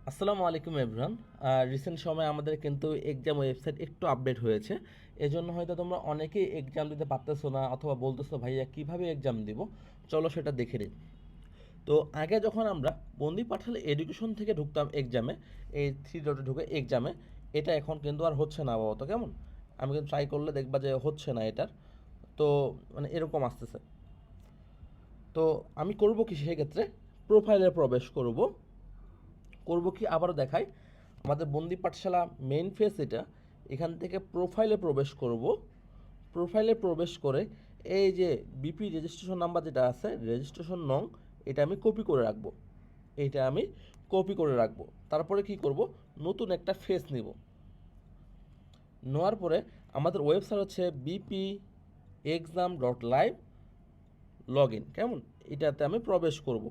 আসসালামু আলাইকুম everyone. Recent সময়ে আমাদের কিন্তু এক্সাম ওয়েবসাইট একটু আপডেট হয়েছে। এজন্য হয়তো তোমরা অনেকেই এক্সাম দিতে পারতেছো না অথবা বলতেছো ভাইয়া কিভাবে এক্সাম দিব। চলো সেটা দেখে নিই। তো আগে যখন আমরা বন্দি পাঠালে এডুকেশন থেকে ঢুকতাম এক্সামে, এই থ্রি ডটে ঢুকে এক্সামে, এটা এখন কিন্তু আর হচ্ছে না আপাতত। কেমন, আমি কিন্তু ট্রাই করলে দেখবা যে হচ্ছে না এটার। তো মানে এরকম আসতেছে। তো আমি করব কি সেক্ষেত্রে, প্রোফাইলে প্রবেশ করব। করব কি আবারও দেখাই, আমাদের বন্দি পাঠশালা মেইন ফেস এটা। এখান থেকে প্রোফাইলে প্রবেশ করব। প্রোফাইলে প্রবেশ করে এই যে বিপি রেজিস্ট্রেশন নাম্বার যেটা আছে, রেজিস্ট্রেশন নং, এটা আমি কপি করে রাখবো। এইটা আমি কপি করে রাখবো। তারপরে কি করব, নতুন একটা ফেস নিব। নেওয়ার পরে আমাদের ওয়েবসাইট হচ্ছে BP exam dot live log in. কেমন, এটাতে আমি প্রবেশ করব।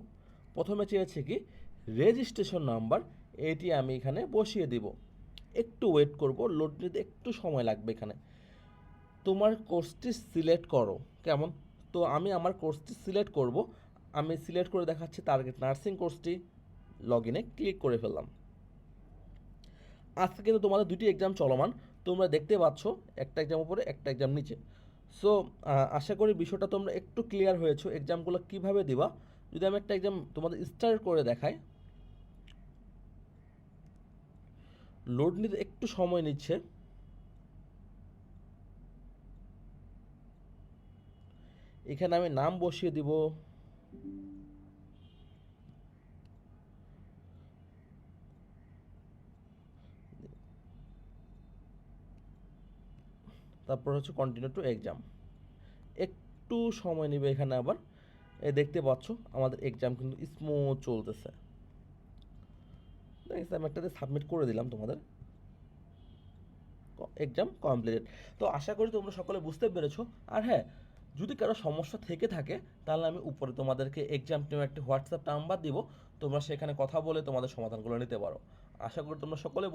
প্রথমে চেয়েছে কি রেজিস্ট্রেশন নাম্বার, এটি আমি এখানে বসিয়ে দিব। একটু ওয়েট করব, লোড নিতে একটু সময় লাগবে এখানে। তোমার কোর্সটি সিলেক্ট করো। কেমন, তো আমি আমার কোর্সটি সিলেক্ট করব। আমি সিলেক্ট করে দেখাচ্ছি টার্গেট নার্সিং কোর্সটি। লগ ইনে ক্লিক করে ফেললাম। আজকে কিন্তু তোমাদের দুটি এক্সাম চলমান, তোমরা দেখতে পাচ্ছ, একটা এক্সাম উপরে একটা এক্সাম নিচে। সো আশা করি বিষয়টা তোমরা একটু ক্লিয়ার হয়েছো এক্সামগুলো কীভাবে দিবা। যদি আমি একটা এক্সাম তোমাদের স্টার্ট করে দেখাই, লোড নিতে একটু সময় নিচ্ছে। এখানে আমি নাম বসিয়ে দিব। তারপর হচ্ছে কন্টিনিউ টু এক্সাম। একটু সময় নেবে এখানে আবার। দেখতে পাচ্ছ আমাদের এক্সাম কিন্তু স্মুথ চলতেছে। দেখছি আমি একটাতে সাবমিট করে দিলাম তোমাদের। Exam completed. তো আশা করি তোমরা সকলে বুঝতে পেরেছো। আর হ্যাঁ, যদি কারো সমস্যা থেকে থাকে তাহলে আমি উপরে তোমাদেরকে এক্সাম টিমের একটি হোয়াটসঅ্যাপ নাম্বার দিব, তোমরা সেখানে কথা বলে তোমাদের সমাধানগুলো নিতে পারো। আশা করি তোমরা সকলে